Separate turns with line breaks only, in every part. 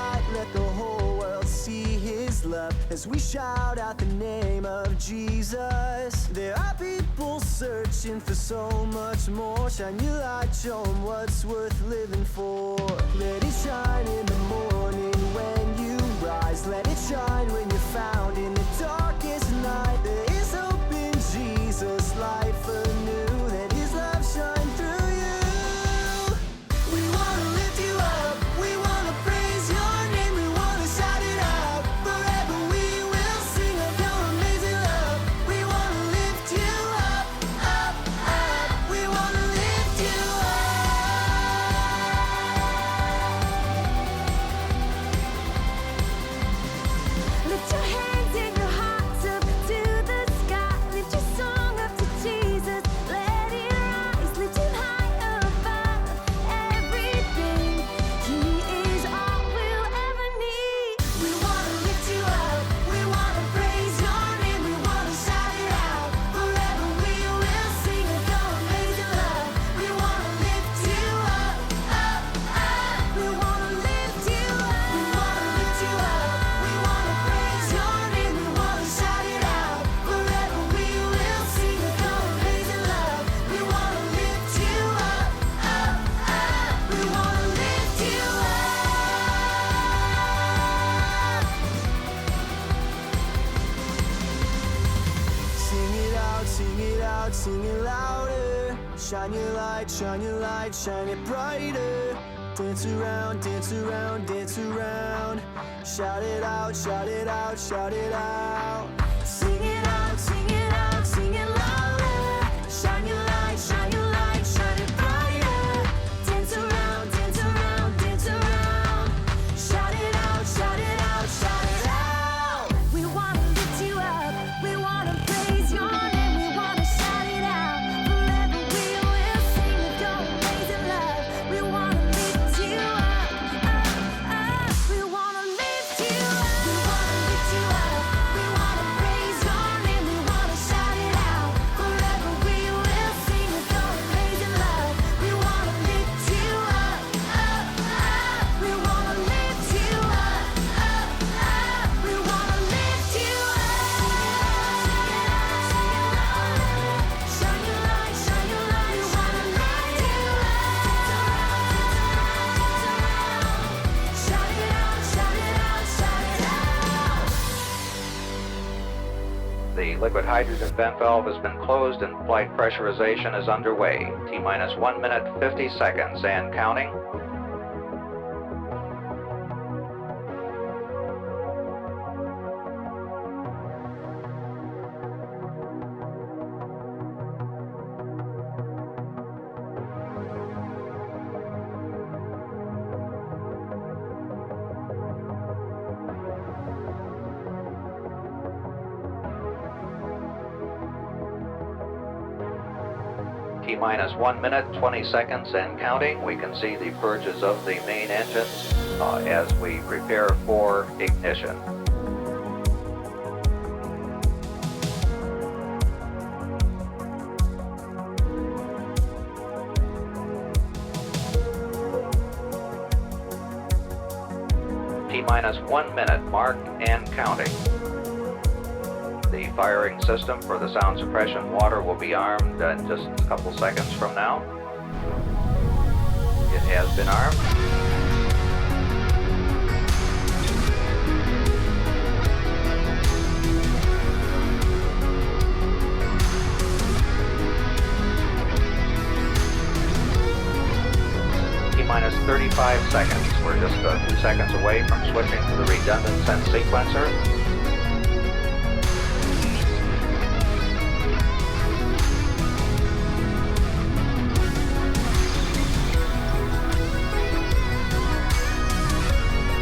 light, let the whole world see His love as we shout out the name of Jesus. There are people searching for so much more. Shine your light, show 'em what's worth living for. Let it shine in the morning when you rise. Let it shine when you're found in the darkest night. There is hope in Jesus, life anew. Let His love shine through you. We wanna lift you up, we wanna praise your name, we wanna shout it out. Forever we will sing of your amazing love. We wanna lift you up, up, up. We wanna lift you up. Lift your hands and your hearts up to the sky. Lift your song up to Jesus. Let it rise. Lift Him high above everything. He is all we'll ever need. We wanna lift you up. We wanna praise your name. We wanna shout it out. Forever we will sing of your amazing love. We wanna lift you up, up, up. We wanna lift you up. We wanna lift you up. We wanna praise your name. We wanna shout it out. Forever we will sing of your amazing love. We wanna lift you up, up, up. We wanna lift you up. Sing it out, sing it out, sing it louder. Shine your light, shine it brighter. Dance around, dance around, dance around. Shout it out, shout it out, shout it out. Sing it out, sing it out, sing it louder. Shine your light, shine it brighter. Dance around, dance around, dance around. Shout it out, shout it out, shout it out. We wanna lift you up, we wanna praise your name, we wanna shout it out. Forever we will sing of your amazing love. We wanna lift you up, up, up. We wanna lift you up. We wanna lift you up. We wanna praise your name. We wanna shout it out. Forever we will sing of your amazing love. We wanna lift you up, up, up. We wanna lift you up, up, up. We wanna lift you up. Shine your light, shine your light. We wanna lift you up. Shout it out, shout it out, shout it out.
The liquid hydrogen vent valve has been closed and flight pressurization is underway. T-minus 1 minute, 50 seconds and counting. T-minus 1 minute, 20 seconds and counting. We can see the purges of the main engines as we prepare for ignition. T-minus 1 minute, mark and counting. The firing system for the sound suppression water will be armed in just a couple seconds from now. It has been armed. T-minus 35 seconds. We're just a few seconds away from switching to the redundant sense sequencer.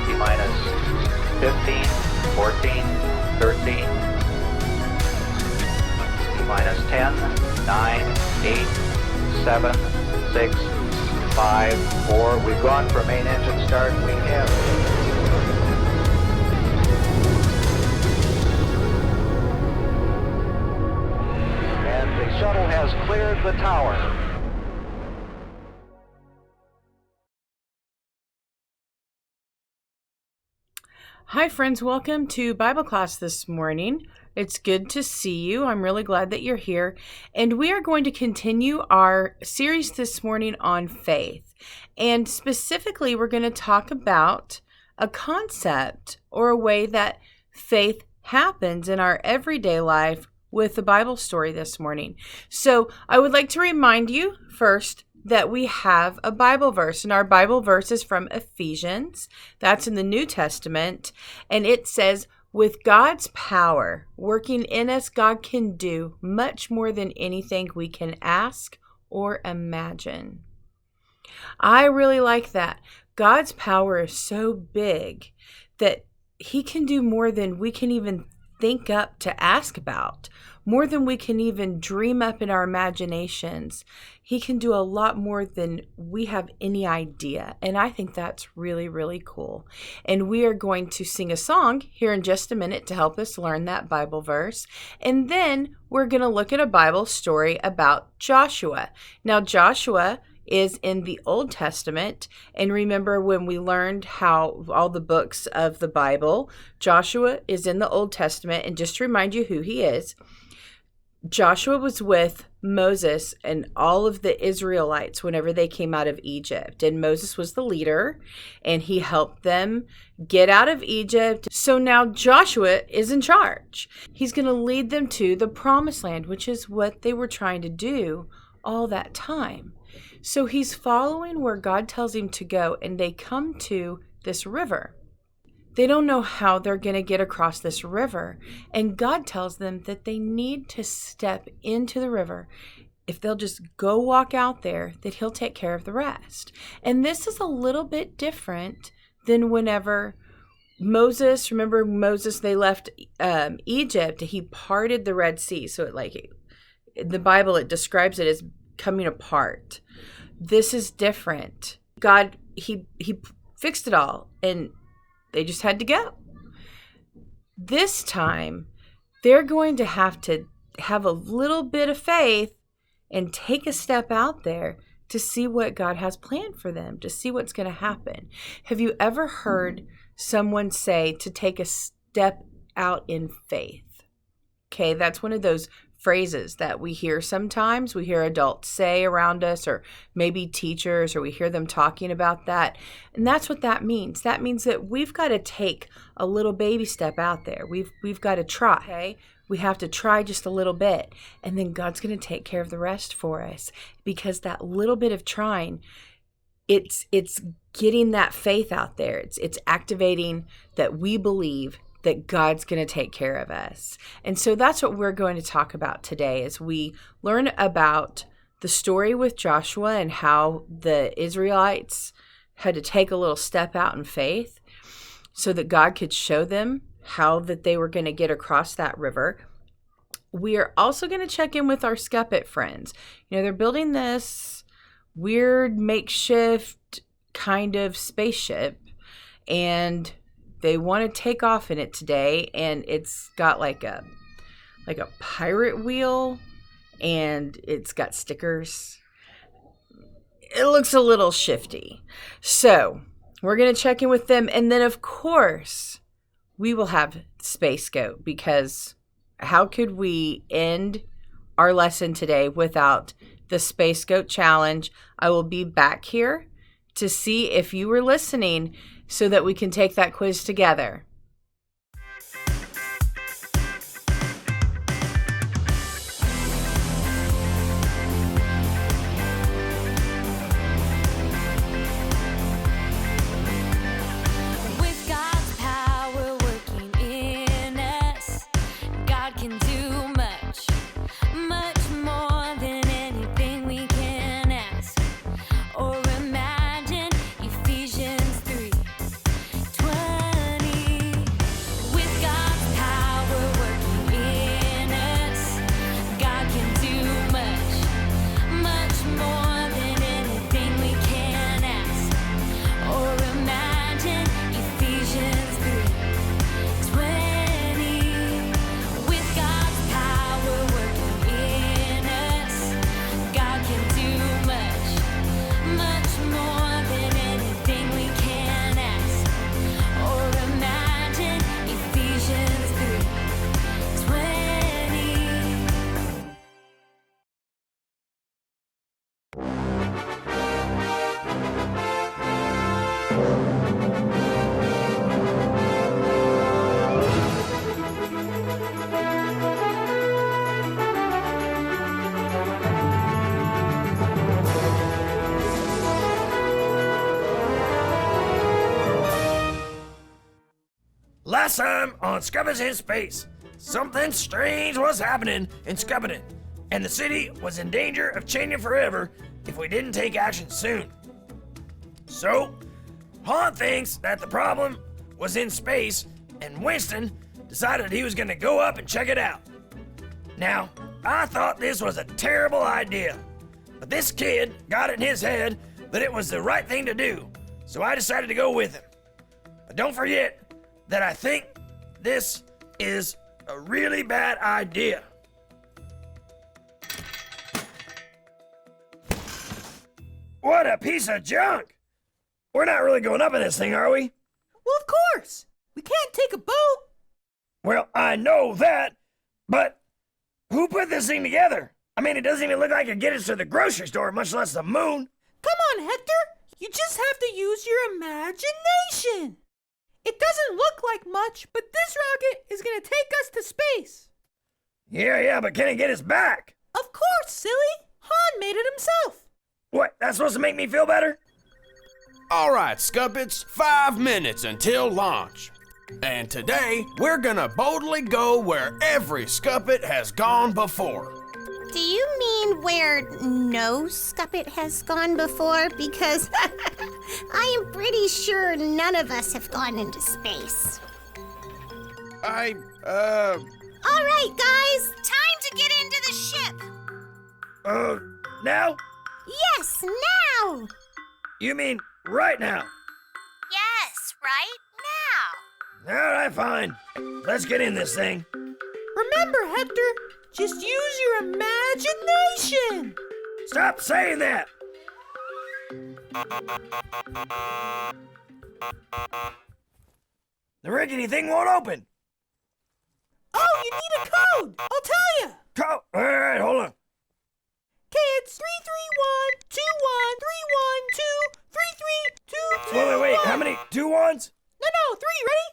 T-minus 15, 14, 13. T-minus 10, 9, 8, 7, 6, 5, 4. We've gone for main engine start. We have. And the shuttle has cleared the tower.
Hi friends, welcome to Bible class this morning. It's good to see you. I'm really glad that you're here. And we are going to continue our series this morning on faith. And specifically, we're going to talk about a concept or a way that faith happens in our everyday life with the Bible story this morning. So I would like to remind you first that we have a Bible verse, and our Bible verse is from Ephesians. That's in the New Testament, and it says, with God's power working in us, God can do much more than anything we can ask or imagine. I really like that. God's power is so big that He can do more than we can even think up to ask about, more than we can even dream up in our imaginations. He can do a lot more than we have any idea. And I think that's really, really cool. And we are going to sing a song here in just a minute to help us learn that Bible verse. And then we're going to look at a Bible story about Joshua. Now, Joshua is in the Old Testament. And remember when we learned how all the books of the Bible, Joshua is in the Old Testament. And just to remind you who he is, Joshua was with Moses and all of the Israelites whenever they came out of Egypt. And Moses was the leader, and he helped them get out of Egypt. So now Joshua is in charge. He's going to lead them to the Promised Land, which is what they were trying to do all that time. So he's following where God tells him to go, and they come to this river. They don't know how they're going to get across this river, and God tells them that they need to step into the river. If they'll just go walk out there, that He'll take care of the rest. And this is a little bit different than whenever Moses, remember Moses, they left Egypt, He parted the Red Sea. So in the Bible, it describes it as coming apart. This is different. God, he fixed it all, and they just had to go. This time, they're going to have a little bit of faith and take a step out there to see what God has planned for them, to see what's going to happen. Have you ever heard someone say to take a step out in faith? Okay, that's one of those phrases that we hear sometimes. We hear adults say around us, or maybe teachers, or we hear them talking about that. And that's what that means. That means that we've got to take a little baby step out there. We've got to try. Okay? We have to try just a little bit, and then God's going to take care of the rest for us, because that little bit of trying, it's getting that faith out there. It's activating that we believe that God's going to take care of us. And so that's what we're going to talk about today as we learn about the story with Joshua and how the Israelites had to take a little step out in faith so that God could show them how that they were going to get across that river. We are also going to check in with our Scuppet friends. They're building this weird makeshift kind of spaceship, and they want to take off in it today, and it's got like a pirate wheel, and it's got stickers. It looks a little shifty. So we're going to check in with them, and then of course we will have Space Goat, because how could we end our lesson today without the Space Goat Challenge? I will be back here to see if you were listening, so that we can take that quiz together.
With God's power working in us, God can do much, much more than anything we can ask or imagine. Ephesians 3:20.
Last time on Scuppets in Space, something strange was happening in Scuppeton, and the city was in danger of changing forever if we didn't take action soon. So, Han thinks that the problem was in space, and Winston decided he was gonna go up and check it out. Now, I thought this was a terrible idea, but this kid got it in his head that it was the right thing to do, so I decided to go with him. But don't forget that I think this is a really bad idea. What a piece of junk! We're not really going up in this thing, are we?
Well, of course. We can't take a boat.
Well, I know that, but who put this thing together? I mean, it doesn't even look like it could get us to the grocery store, much less the moon.
Come on, Hector. You just have to use your imagination. It doesn't look like much, but this rocket is going to take us to space.
Yeah, but can it get us back?
Of course, silly. Han made it himself.
What, that's supposed to make me feel better?
All right, Scuppets, 5 minutes until launch. And today, we're gonna boldly go where every Scuppet has gone before.
Do you mean where no Scuppet has gone before? Because I am pretty sure none of us have gone into space. All right, guys, time to get into the ship.
Now?
Yes, now.
You mean right now?
Yes, right now.
All right, fine. Let's get in this thing.
Remember, Hector, just use your imagination.
Stop saying that! The rickety thing won't open.
Oh, you need a code. I'll tell you.
All right, hold on.
Okay, it's 331-21312-332.
Wait, how many? 2 ones?
No, 3, ready?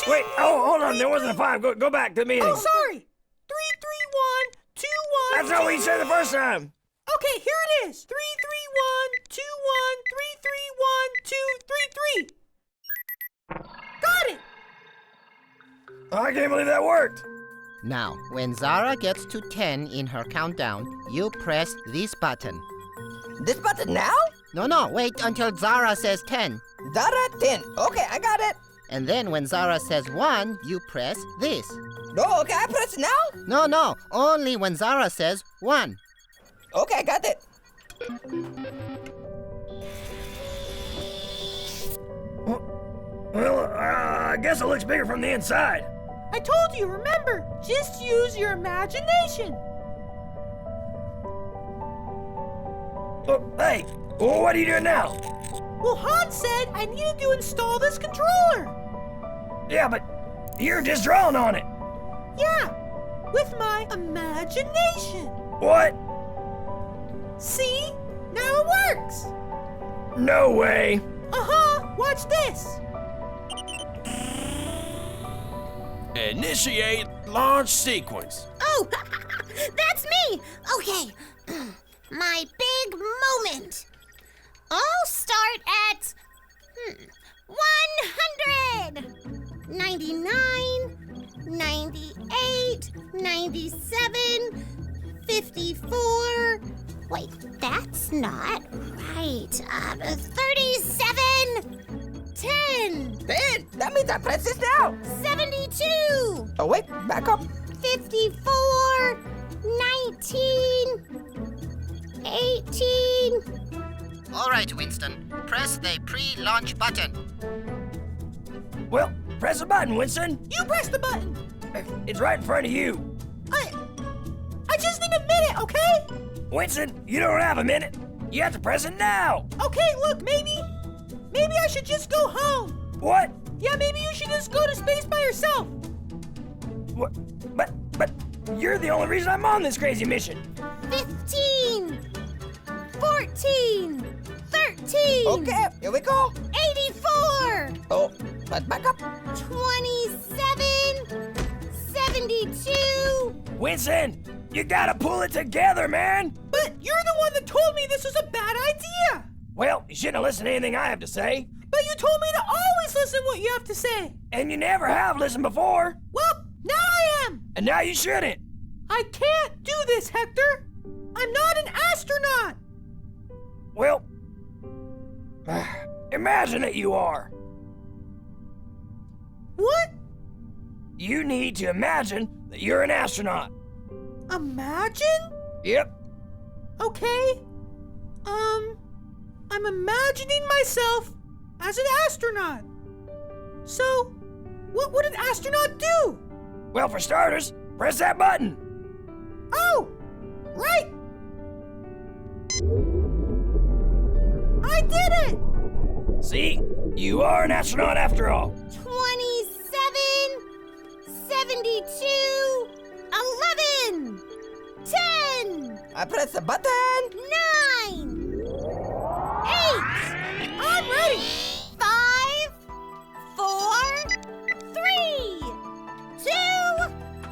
331-235-12.
Wait, hold on, there wasn't a 5. Go back to the meeting.
Oh, sorry. 331-213.
That's not what you said the first time.
Okay, here it is. 331-2133233. Got it.
I can't believe that worked.
Now, when Zara gets to 10 in her countdown, you press this button.
This button now?
No, wait until Zara says 10.
Zara 10. Okay, I got it.
And then when Zara says 1, you press this.
Oh, okay, I press it now?
No, only when Zara says 1.
Okay, I got it.
Well, I guess it looks bigger from the inside.
I told you, remember, just use your imagination.
Hey, what are you doing now?
Well, Han said I needed to install this controller.
Yeah, but you're just drawing on it.
Yeah, with my imagination.
What?
See? Now it works.
No way.
Uh-huh, watch this.
Initiate launch sequence.
Oh, that's me. Okay, my big moment. I'll start at 100, 99, 98, 97, 54. Wait, that's not right. 37, 10,
10? That means I press this now.
72,
Oh, wait, back up.
54, 19, 18.
All right, Winston, press the pre-launch button.
Well, press the button, Winston.
You press the button.
It's right in front of you.
I just need a minute, okay?
Winston, you don't have a minute. You have to press it now.
Okay, look, maybe I should just go home.
What?
Yeah, maybe you should just go to space by yourself.
What? But you're the only reason I'm on this crazy mission.
15, 14, 13.
Okay, here we go.
84,
Oh, but back up.
27, 72.
Winston, you gotta pull it together, man.
But you're the one that told me this was a bad idea.
Well, you shouldn't have listened to anything I have to say.
But you told me to always listen what you have to say.
And you never have listened before.
Well, now I am.
And now you shouldn't.
I can't do this, Hector. I'm not an astronaut.
Well, imagine that you are.
What?
You need to imagine that you're an astronaut.
Imagine?
Yep.
Okay. I'm imagining myself as an astronaut. So, what would an astronaut do?
Well, for starters, press that button.
Oh, right. I did it!
See? You are an astronaut after all.
27, 72, 11, 10,
I press the button.
9, 8,
I'm ready.
5, 4, 3, 2,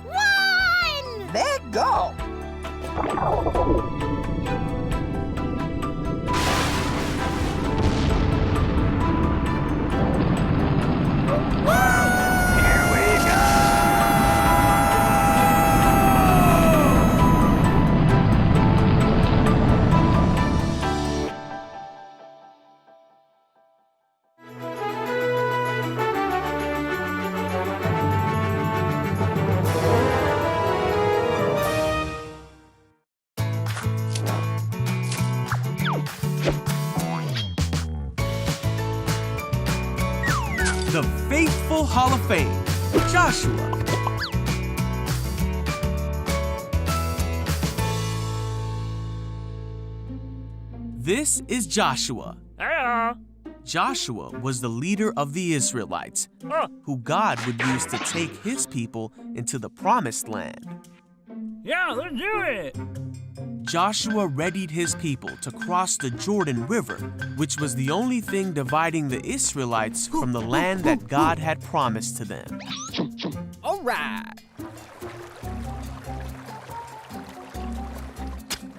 1.
Let go.
Here we go.
The Faithful Hall of Fame, Joshua. This is Joshua.
Hello.
Joshua was the leader of the Israelites, who God would use to take his people into the Promised Land.
Yeah, let's do it.
Joshua readied his people to cross the Jordan River, which was the only thing dividing the Israelites from the land that God had promised to them.
All right.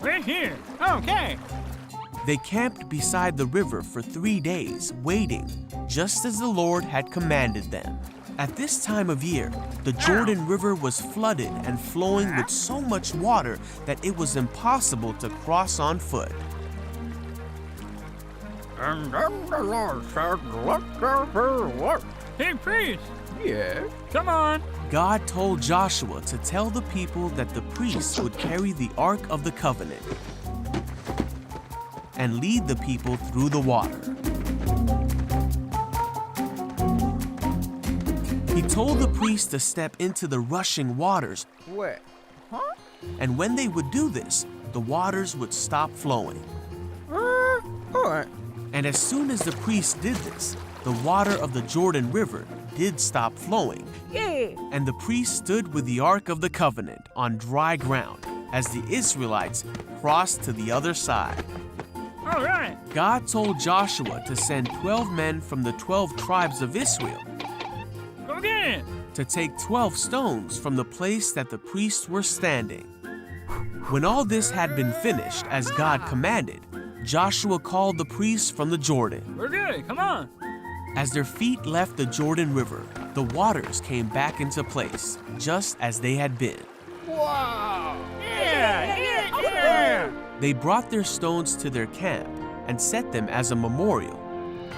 Right here. Okay.
They camped beside the river for 3 days, waiting, just as the Lord had commanded them. At this time of year, the Jordan River was flooded and flowing with so much water that it was impossible to cross on foot.
And then the Lord said, let there be light. Hey, priest.
Yeah.
Come on.
God told Joshua to tell the people that the priests would carry the Ark of the Covenant and lead the people through the water. He told the priests to step into the rushing waters,
Wait. Huh?
and when they would do this, the waters would stop flowing.
All right.
And as soon as the priests did this, the water of the Jordan River did stop flowing.
Yay!
And the priests stood with the Ark of the Covenant on dry ground as the Israelites crossed to the other side.
All right.
God told Joshua to send 12 men from the 12 tribes of Israel
Go get it.
to take 12 stones from the place that the priests were standing. When all this had been finished as God commanded, Joshua called the priests from the Jordan.
We're good. Come on.
As their feet left the Jordan River, the waters came back into place, just as they had been.
Wow. Yeah.
They brought their stones to their camp and set them as a memorial,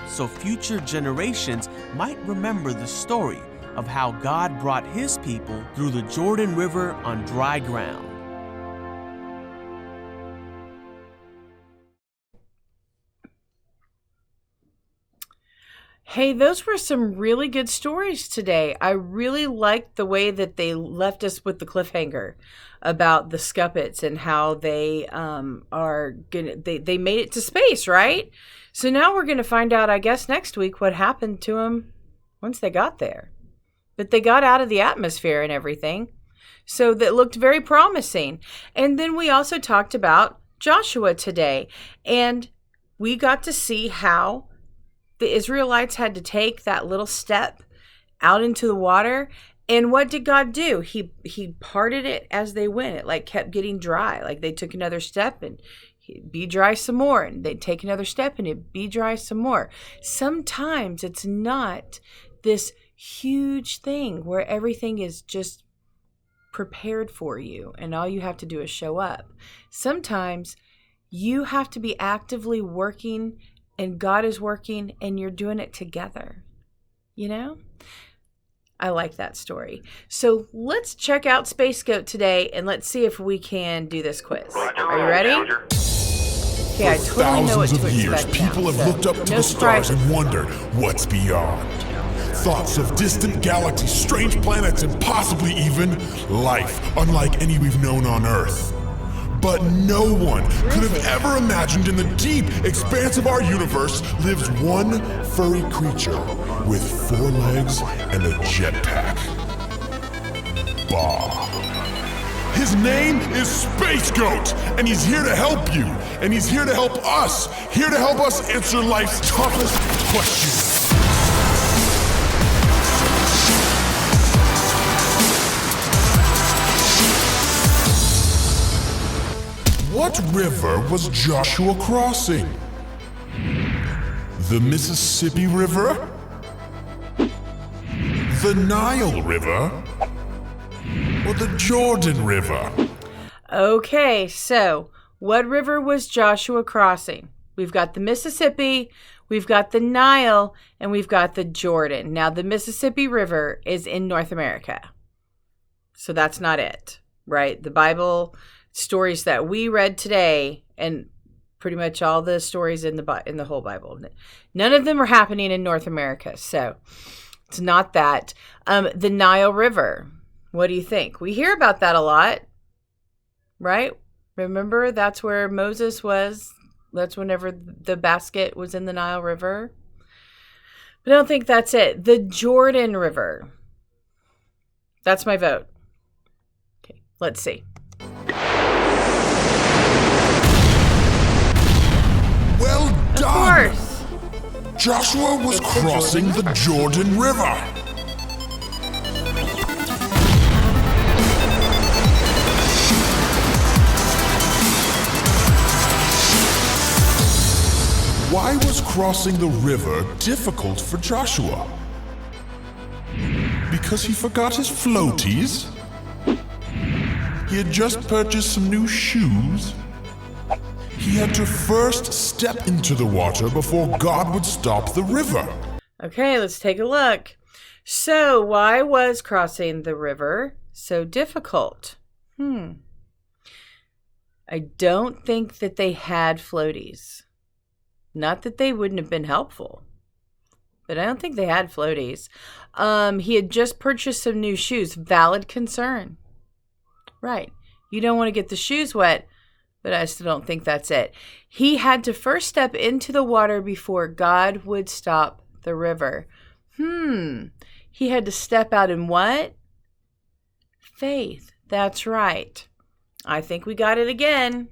so future generations might remember the story of how God brought his people through the Jordan River on dry ground.
Hey, those were some really good stories today. I really liked the way that they left us with the cliffhanger about the Scuppets and how they are gonna they made it to space, right? So now we're gonna find out, I guess, next week what happened to them once they got there. But they got out of the atmosphere and everything, so that looked very promising. And then we also talked about Joshua today, and we got to see how the Israelites had to take that little step out into the water. And what did God do? He parted it as they went. It like kept getting dry. Like they took another step and It'd be dry some more, and they'd take another step and it'd be dry some more. Sometimes it's not this huge thing where everything is just prepared for you and all you have to do is show up. Sometimes you have to be actively working and God is working and you're doing it together. You know? I like that story. So let's check out Space Goat today and let's see if we can do this quiz. Are you ready? Okay, I totally know what to
Thousands of years,
expect now,
people have
so
looked up to
no
the stars
surprises.
and wondered what's beyond. Thoughts of distant galaxies, strange planets, and possibly even life, unlike any we've known on Earth. But no one could have ever imagined in the deep expanse of our universe lives one furry creature with 4 legs and a jetpack. Bah. His name is Space Goat, and he's here to help you, and he's here to help us, here to help us answer life's toughest questions. What river was Joshua crossing? The Mississippi River? The Nile River? Or the Jordan River?
Okay, so what river was Joshua crossing? We've got the Mississippi, we've got the Nile, and we've got the Jordan. Now, the Mississippi River is in North America. So that's not it, right? The Bible stories that we read today, and pretty much all the stories in the whole Bible, none of them are happening in North America. So it's not that. The Nile River. What do you think? We hear about that a lot, right? Remember, that's where Moses was. That's whenever the basket was in the Nile River. But I don't think that's it. The Jordan River. That's my vote. Okay, let's see.
Well done!
Of course.
Joshua was crossing the Jordan River. Why was crossing the river difficult for Joshua? Because he forgot his floaties? He had just purchased some new shoes? He had to first step into the water before God would stop the river.
Okay, let's take a look. So, why was crossing the river so difficult? I don't think that they had floaties. Not that they wouldn't have been helpful, but I don't think they had floaties. He had just purchased some new shoes. Valid concern. Right. You don't want to get the shoes wet, but I still don't think that's it. He had to first step into the water before God would stop the river. He had to step out in what? Faith. That's right. I think we got it again.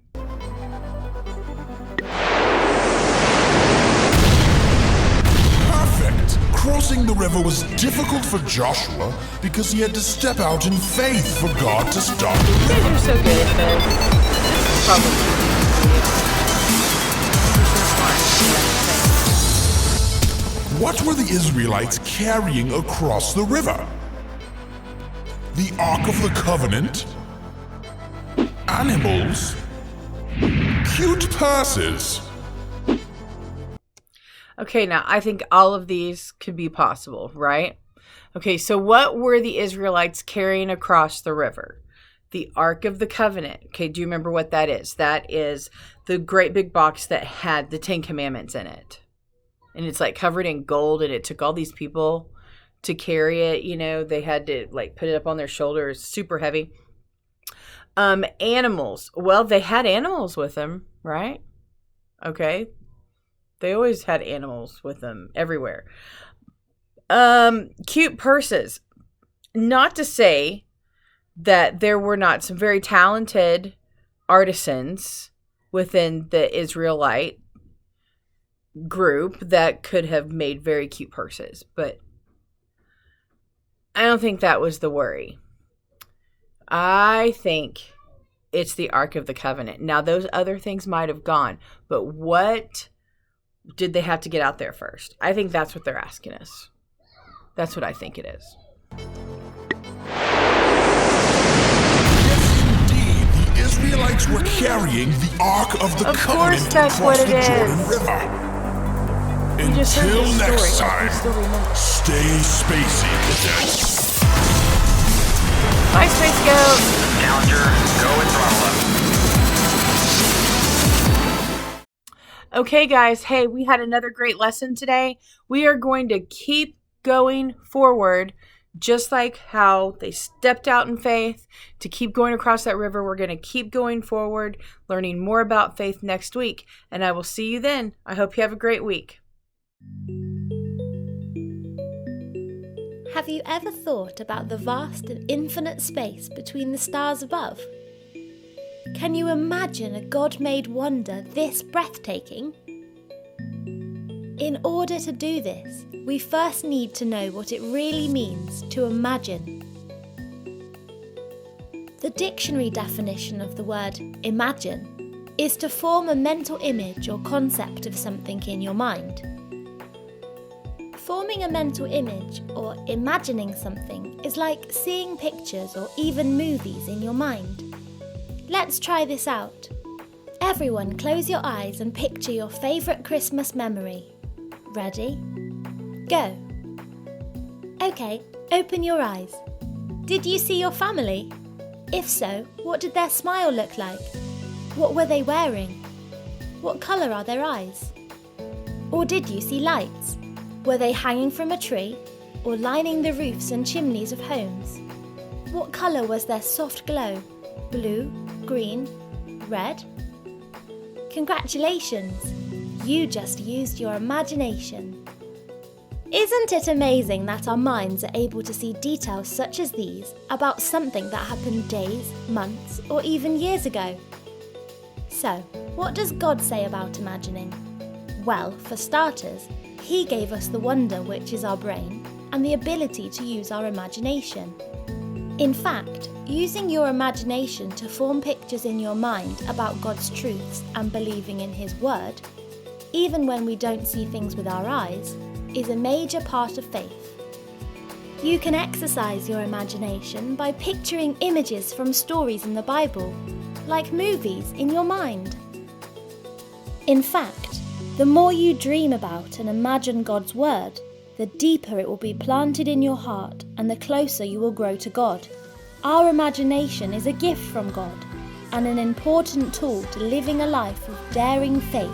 Crossing the river was difficult for Joshua because he had to step out in faith for God to stop the river.
You're so good at this.
What were the Israelites carrying across the river? The Ark of the Covenant? Animals? Cute purses?
Okay, now I think all of these could be possible, right? Okay, so what were the Israelites carrying across the river? The Ark of the Covenant. Okay, do you remember what that is? That is the great big box that had the 10 Commandments in it. And it's like covered in gold, and it took all these people to carry it. You know, they had to like put it up on their shoulders, super heavy. Animals. Well, they had animals with them, right? Okay. They always had animals with them everywhere. Cute purses. Not to say that there were not some very talented artisans within the Israelite group that could have made very cute purses, but I don't think that was the worry. I think it's the Ark of the Covenant. Now, those other things might have gone, but what did they have to get out there first? I think that's what they're asking us. That's what I think it is.
The Israelites were carrying the Ark of the Covenant
that's
across
what
the
it
Jordan
is.
River.
You just heard
Until
the story.
next
I
time,
can still remember.
stay spacey, cadets.
Bye, Space Ghost.
Challenger, go and throttle up.
Okay, guys. Hey, we had another great lesson today. We are going to keep going forward, just like how they stepped out in faith to keep going across that river. We're going to keep going forward, learning more about faith next week. And I will see you then. I hope you have a great week.
Have you ever thought about the vast and infinite space between the stars above? Can you imagine a God-made wonder this breathtaking? In order to do this, we first need to know what it really means to imagine. The dictionary definition of the word imagine is to form a mental image or concept of something in your mind. Forming a mental image or imagining something is like seeing pictures or even movies in your mind. Let's try this out. Everyone close your eyes and picture your favourite Christmas memory. Ready? Go. Okay, open your eyes. Did you see your family? If so, what did their smile look like? What were they wearing? What colour are their eyes? Or did you see lights? Were they hanging from a tree or lining the roofs and chimneys of homes? What colour was their soft glow? Blue, green, red? Congratulations! You just used your imagination. Isn't it amazing that our minds are able to see details such as these about something that happened days, months, or even years ago? So, what does God say about imagining? Well, for starters, He gave us the wonder which is our brain and the ability to use our imagination. In fact, using your imagination to form pictures in your mind about God's truths and believing in His Word, even when we don't see things with our eyes, is a major part of faith. You can exercise your imagination by picturing images from stories in the Bible, like movies in your mind. In fact, the more you dream about and imagine God's Word, the deeper it will be planted in your heart and the closer you will grow to God. Our imagination is a gift from God and an important tool to living a life of daring faith.